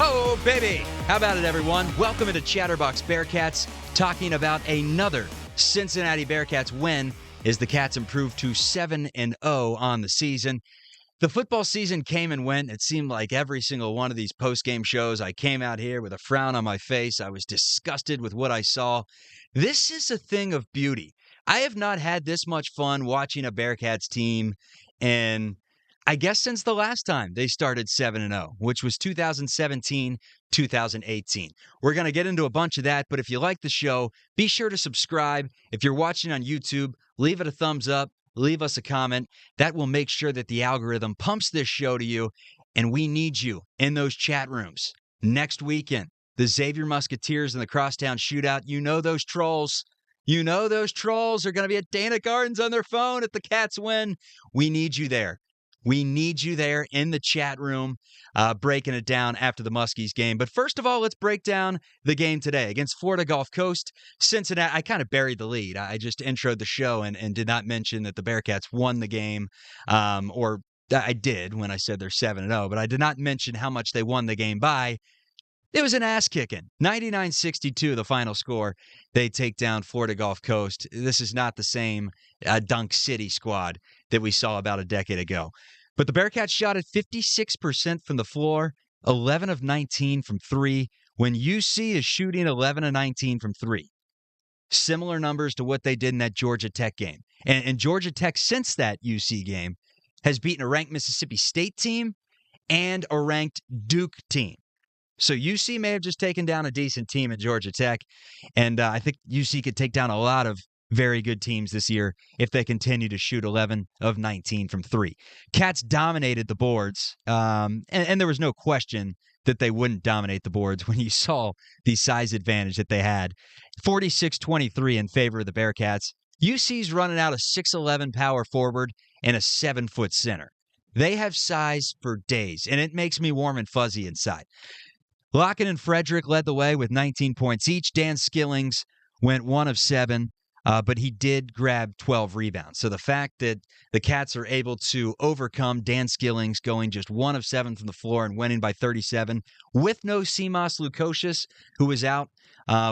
Oh, baby. How about it, everyone? Welcome into Chatterbox Bearcats, talking about another Cincinnati Bearcats win as the Cats improved to 7-0 on the season. The football season came and went. It seemed like every single one of these post-game shows, I came out here with a frown on my face. I was disgusted with what I sasaw. This is a thing of beauty. I have not had this much fun watching a Bearcats team in, I guess, since the last time they started 7-0, which was 2017, 2018. We're going to get into a bunch of that, but if you like the show, be sure to subscribe. If you're watching on YouTube, leave it a thumbs up. Leave us a comment. That will make sure that the algorithm pumps this show to you, and we need you in those chat rooms. Next weekend, the Xavier Musketeers and the Crosstown Shootout. You know those trolls. You know those trolls are going to be at Dana Gardens on their phone if the Cats win. We need you there. We need you there in the chat room, breaking it down after the Muskies game. But first of all, let's break down the game today against Florida Gulf Coast. Cincinnati, I kind of buried the lead. I just introed the show and did not mention that the Bearcats won the game, or I did when I said they're 7-0, but I did not mention how much they won the game by. It was an ass-kicking. 99-62, the final score. They take down Florida Gulf Coast. This is not the same Dunk City squad that we saw about a decade ago. But the Bearcats shot at 56% from the floor, 11 of 19 from three, when UC is shooting 11 of 19 from three. Similar numbers to what they did in that Georgia Tech game. And Georgia Tech, since that UC game, has beaten a ranked Mississippi State team and a ranked Duke team. So UC may have just taken down a decent team at Georgia Tech, and I think UC could take down a lot of very good teams this year if they continue to shoot 11 of 19 from three. Cats dominated the boards, and there was no question that they wouldn't dominate the boards when you saw the size advantage that they had. 46-23 in favor of the Bearcats. UC's running out a 6'11 power forward and a 7-foot center. They have size for days, and it makes me warm and fuzzy inside. Lakhin and Fredrick led the way with 19 points each. Dan Skillings went 1 of 7, but he did grab 12 rebounds. So the fact that the Cats are able to overcome Dan Skillings going just 1 of 7 from the floor and winning by 37 with no Simas Lukosius, who was out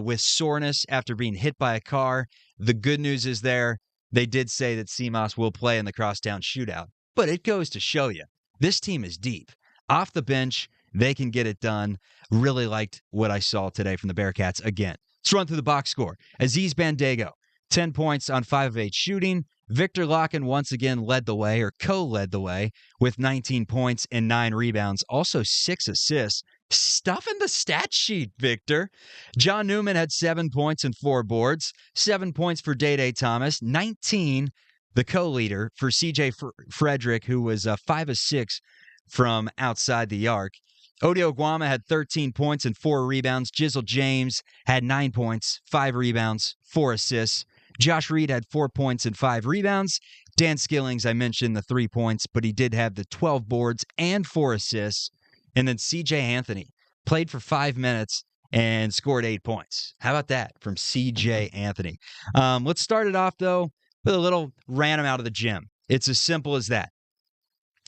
with soreness after being hit by a car. The good news is they did say that Simas will play in the Crosstown Shootout. But it goes to show you, this team is deep. Off the bench, they can get it done. Really liked what I saw today from the Bearcats again. Let's run through the box score. Aziz Bandaogo, 10 points on 5 of 8 shooting. Viktor Lakhin once again led the way, or co-led the way, with 19 points and 9 rebounds. Also 6 assists. Stuffing the stat sheet, Viktor. John Newman had 7 points and 4 boards. 7 points for Day Thomas. 19, the co-leader, for C.J. Fredrick, who was 5 of 6 from outside the arc. Odio Guama had 13 points and 4 rebounds. Jizzle James had 9 points, 5 rebounds, 4 assists. Josh Reed had 4 points and 5 rebounds. Dan Skillings, I mentioned the 3 points, but he did have the 12 boards and 4 assists. And then C.J. Anthony played for 5 minutes and scored 8 points. How about that from C.J. Anthony? Let's start it off, though, with a little ran him out of the gym. It's as simple as that.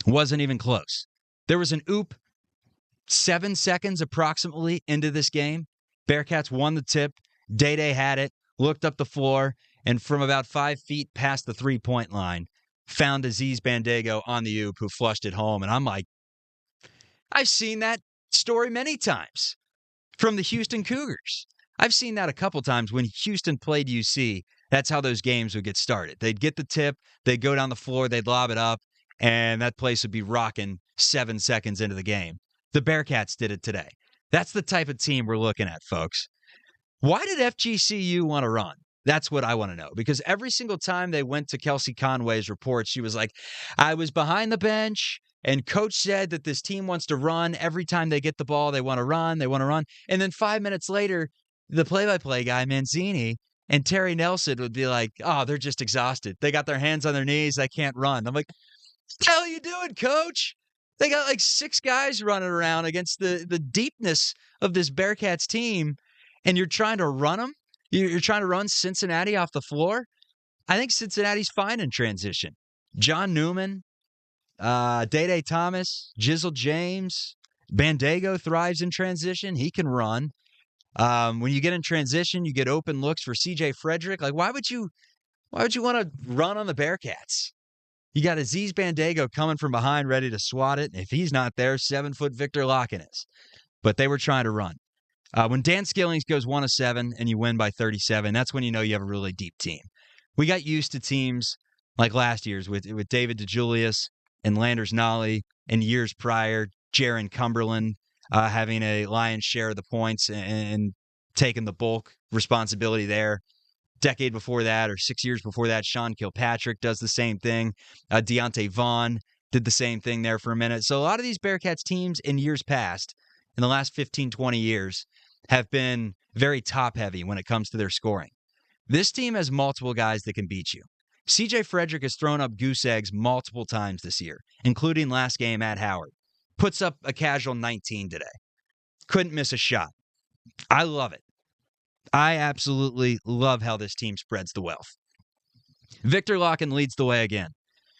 Wasn't even close. There was an oop 7 seconds approximately into this game. Bearcats won the tip. Day had it, looked up the floor, and from about 5 feet past the three-point line, found Aziz Bandaogo on the oop who flushed it home. And I'm like, I've seen that story many times from the Houston Cougars. I've seen that a couple times when Houston played UC. That's how those games would get started. They'd get the tip, they'd go down the floor, they'd lob it up, and that place would be rocking 7 seconds into the game. The Bearcats did it today. That's the type of team we're looking at, folks. Why did FGCU want to run? That's what I want to know. Because every single time they went to Kelsey Conway's report, she was like, I was behind the bench, and coach said that this team wants to run. Every time they get the ball, they want to run, they want to run. And then 5 minutes later, the play-by-play guy, Manzini, and Terry Nelson would be like, oh, they're just exhausted. They got their hands on their knees. They can't run. I'm like, what the hell are you doing, coach? They got like 6 guys running around against the deepness of this Bearcats team, and you're trying to run them? You're trying to run Cincinnati off the floor? I think Cincinnati's fine in transition. John Newman, Day Thomas, Jizzle James, Bandego thrives in transition. He can run. When you get in transition, you get open looks for CJ Fredrick. Like, why would you want to run on the Bearcats? You got Aziz Bandego coming from behind, ready to swat it. And if he's not there, 7-foot Viktor Lakhin is. But they were trying to run. When Dan Skillings goes 1 of 7 and you win by 37, that's when you know you have a really deep team. We got used to teams like last year's with David DeJulius and Landers Nolly, and years prior, Jaron Cumberland having a lion's share of the points and taking the bulk responsibility there. Decade before that, or 6 years before that, Sean Kilpatrick does the same thing. Deontay Vaughn did the same thing there for a minute. So a lot of these Bearcats teams in years past, in the last 15, 20 years, have been very top-heavy when it comes to their scoring. This team has multiple guys that can beat you. CJ Fredrick has thrown up goose eggs multiple times this year, including last game at Howard. Puts up a casual 19 today. Couldn't miss a shot. I love it. I absolutely love how this team spreads the wealth. Viktor Lakhin leads the way again.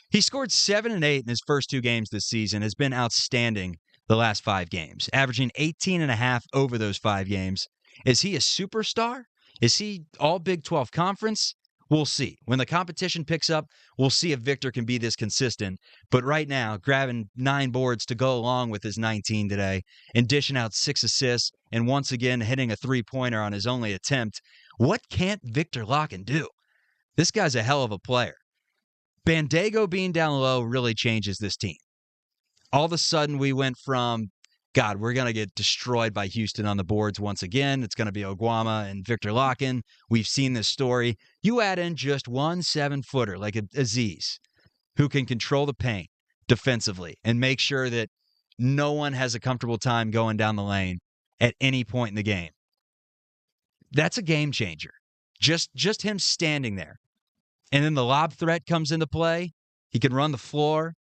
He scored 7 and 8 in his first 2 games this season, has been outstanding the last 5 games, averaging 18.5 over those 5 games. Is he a superstar? Is he all Big 12 conference? We'll see. When the competition picks up, we'll see if Viktor can be this consistent. But right now, grabbing 9 boards to go along with his 19 today and dishing out 6 assists and once again hitting a 3-pointer on his only attempt, what can't Viktor Lakhin do? This guy's a hell of a player. Bandego being down low really changes this team. All of a sudden, we went from, God, we're going to get destroyed by Houston on the boards once again. It's going to be Oguama and Viktor Lakhin. We've seen this story. You add in just one 7-footer like Aziz, who can control the paint defensively and make sure that no one has a comfortable time going down the lane at any point in the game. That's a game changer. Just him standing there. And then the lob threat comes into play. He can run the floor.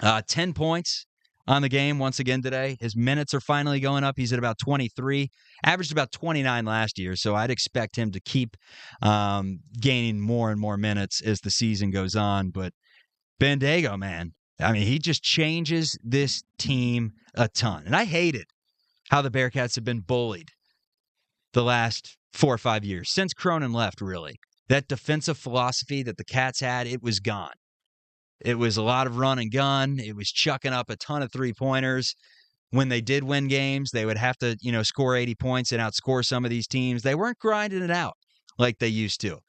10 points on the game once again today. His minutes are finally going up. He's at about 23. Averaged about 29 last year, so I'd expect him to keep gaining more and more minutes as the season goes on. But Bandego, man, I mean, he just changes this team a ton. And I hated how the Bearcats have been bullied the last 4 or 5 years, since Cronin left, really. That defensive philosophy that the Cats had, it was gone. It was a lot of run and gun. It was chucking up a ton of 3-pointers. When they did win games, they would have to, score 80 points and outscore some of these teams. They weren't grinding it out like they used to.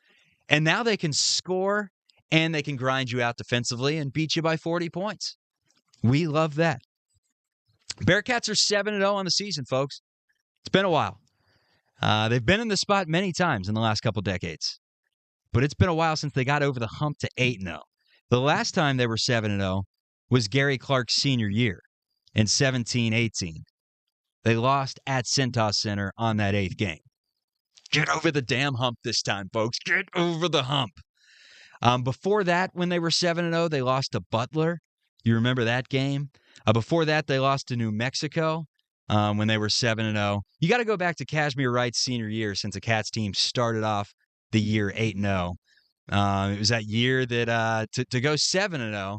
And now they can score and they can grind you out defensively and beat you by 40 points. We love that. Bearcats are 7-0 on the season, folks. It's been a while. They've been in the spot many times in the last couple decades. But it's been a while since they got over the hump to 8-0. The last time they were 7-0 was Gary Clark's senior year in 17-18. They lost at Cintas Center on that 8th game. Get over the damn hump this time, folks. Get over the hump. Before that, when they were 7-0, they lost to Butler. You remember that game? Before that, they lost to New Mexico when they were 7-0. You got to go back to Kashmir Wright's senior year since the Cats team started off the year 8-0. It was that year that to go 7-0,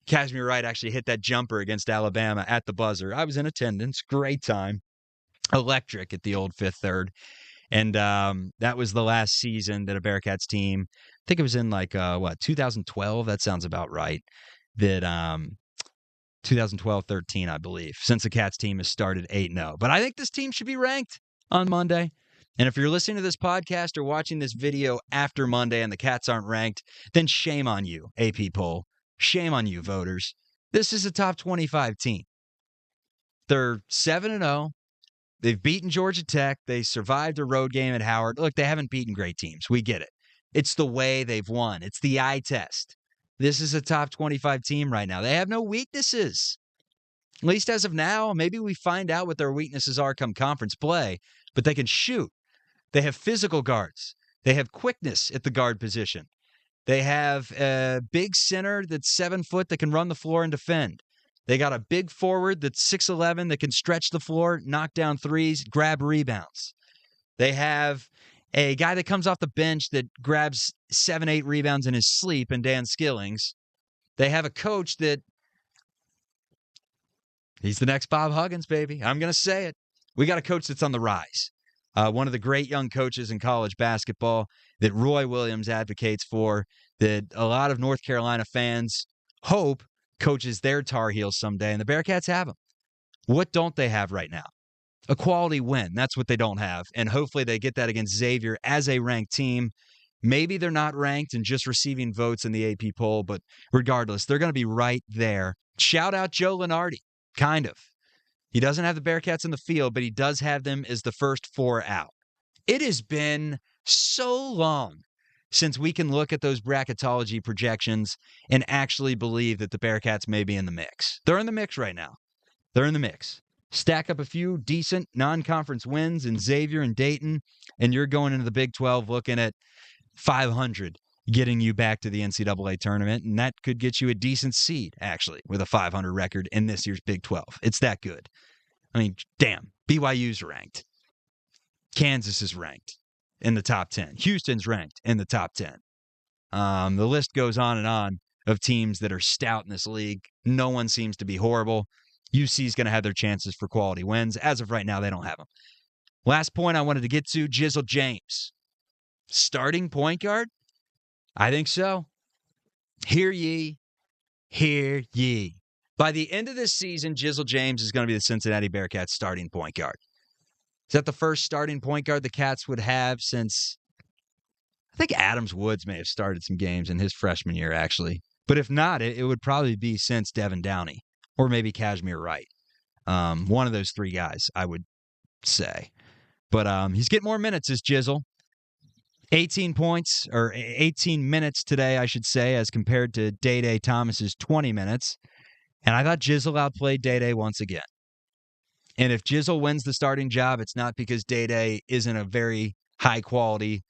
Kashmir Wright actually hit that jumper against Alabama at the buzzer. I was in attendance. Great time. Electric at the old Fifth Third. And that was the last season that a Bearcats team, I think it was in 2012? That sounds about right. That 2012-13, I believe, since the Cats team has started 8-0. But I think this team should be ranked on Monday. And if you're listening to this podcast or watching this video after Monday and the Cats aren't ranked, then shame on you, AP poll. Shame on you, voters. This is a top 25 team. They're 7-0. They've beaten Georgia Tech. They survived a road game at Howard. Look, they haven't beaten great teams. We get it. It's the way they've won. It's the eye test. This is a top 25 team right now. They have no weaknesses. At least as of now, maybe we find out what their weaknesses are come conference play, but they can shoot. They have physical guards. They have quickness at the guard position. They have a big center that's 7 foot that can run the floor and defend. They got a big forward that's 6'11" that can stretch the floor, knock down threes, grab rebounds. They have a guy that comes off the bench that grabs 7-8 rebounds in his sleep in Dan Skillings. They have a coach that He's the next Bob Huggins, baby. I'm going to say it. We got a coach that's on the rise. One of the great young coaches in college basketball that Roy Williams advocates for, that a lot of North Carolina fans hope coaches their Tar Heels someday, and the Bearcats have them. What don't they have right now? A quality win. That's what they don't have, and hopefully they get that against Xavier as a ranked team. Maybe they're not ranked and just receiving votes in the AP poll, but regardless, they're going to be right there. Shout out Joe Lunardi, kind of. He doesn't have the Bearcats in the field, but he does have them as the first 4 out. It has been so long since we can look at those bracketology projections and actually believe that the Bearcats may be in the mix. They're in the mix right now. They're in the mix. Stack up a few decent non-conference wins in Xavier and Dayton, and you're going into the Big 12 looking at 500, getting you back to the NCAA tournament, and that could get you a decent seed, actually, with a 500 record in this year's Big 12. It's that good. I mean, damn, BYU's ranked. Kansas is ranked in the top 10. Houston's ranked in the top 10. The list goes on of teams that are stout in this league. No one seems to be horrible. UC's going to have their chances for quality wins. As of right now, they don't have them. Last point I wanted to get to, Jizzle James. Starting point guard? I think so. Hear ye, hear ye. By the end of this season, Jizzle James is going to be the Cincinnati Bearcats starting point guard. Is that the first starting point guard the Cats would have since, I think Adams Woods may have started some games in his freshman year, actually. But if not, it would probably be since Devin Downey or maybe Kashmir Wright. One of those 3 guys, I would say. But he's getting more minutes as Jizzle. 18 points, or 18 minutes today, I should say, as compared to Day-Day Thomas's 20 minutes. And I thought Jizzle outplayed Day-Day once again. And if Jizzle wins the starting job, it's not because Day-Day isn't a very high-quality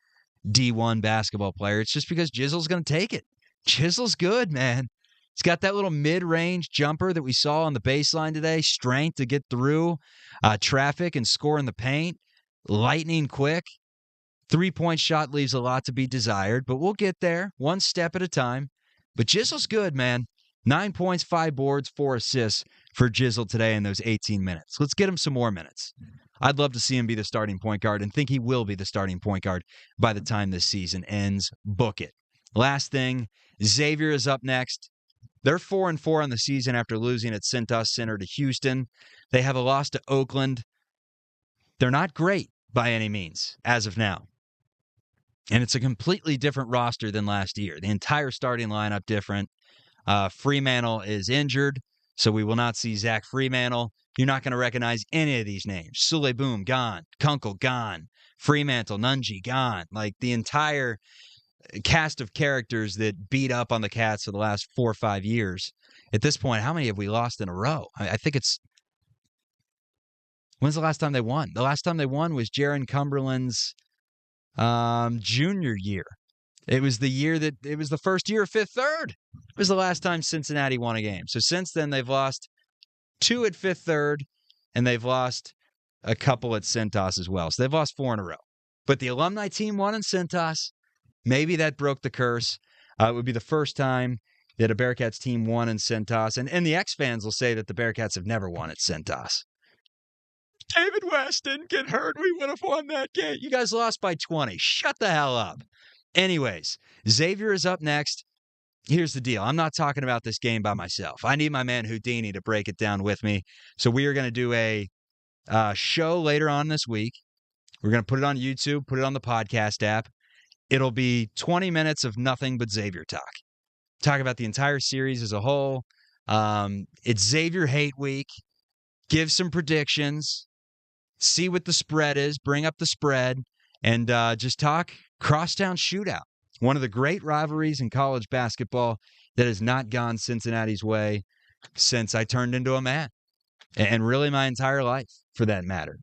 D1 basketball player. It's just because Jizzle's going to take it. Jizzle's good, man. He's got that little mid-range jumper that we saw on the baseline today. Strength to get through traffic and score in the paint. Lightning quick. 3-point shot leaves a lot to be desired, but we'll get there one step at a time. But Jizzle's good, man. 9 points, 5 boards, 4 assists for Jizzle today in those 18 minutes. Let's get him some more minutes. I'd love to see him be the starting point guard and think he will be the starting point guard by the time this season ends. Book it. Last thing, Xavier is up next. They're 4-4 on the season after losing at Cintas Center to Houston. They have a loss to Oakland. They're not great by any means as of now. And it's a completely different roster than last year. The entire starting lineup different. Fremantle is injured, so we will not see Zach Fremantle. You're not going to recognize any of these names. Sule Boom, gone. Kunkel, gone. Fremantle, Nunji, gone. Like the entire cast of characters that beat up on the Cats for the last 4 or 5 years. At this point, how many have we lost in a row? I think it's... When's the last time they won? The last time they won was Jaron Cumberland's junior year. It was the first year of Fifth Third. It was the last time Cincinnati won a game. So since then, they've lost 2 at Fifth Third, and they've lost a couple at Cintas as well. So they've lost 4 in a row. But the alumni team won in Cintas. Maybe that broke the curse. It would be the first time that a Bearcats team won in Cintas. And the X-fans will say that the Bearcats have never won at Cintas. David West didn't get hurt. We would have won that game. You guys lost by 20. Shut the hell up. Anyways, Xavier is up next. Here's the deal. I'm not talking about this game by myself. I need my man Houdini to break it down with me. So we are going to do a show later on this week. We're going to put it on YouTube, put it on the podcast app. It'll be 20 minutes of nothing but Xavier talk. Talk about the entire series as a whole. It's Xavier Hate Week. Give some predictions. See what the spread is. Bring up the spread. And just talk crosstown shootout. One of the great rivalries in college basketball that has not gone Cincinnati's way since I turned into a man. And really my entire life, for that matter.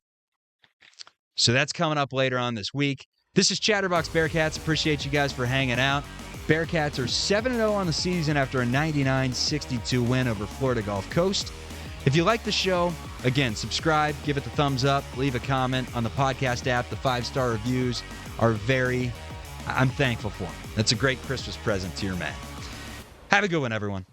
So that's coming up later on this week. This is Chatterbox Bearcats. Appreciate you guys for hanging out. Bearcats are 7-0 on the season after a 99-62 win over Florida Gulf Coast. If you like the show, again, subscribe, give it the thumbs up, leave a comment on the podcast app. The 5-star reviews are I'm thankful for them. That's a great Christmas present to your man. Have a good one, everyone.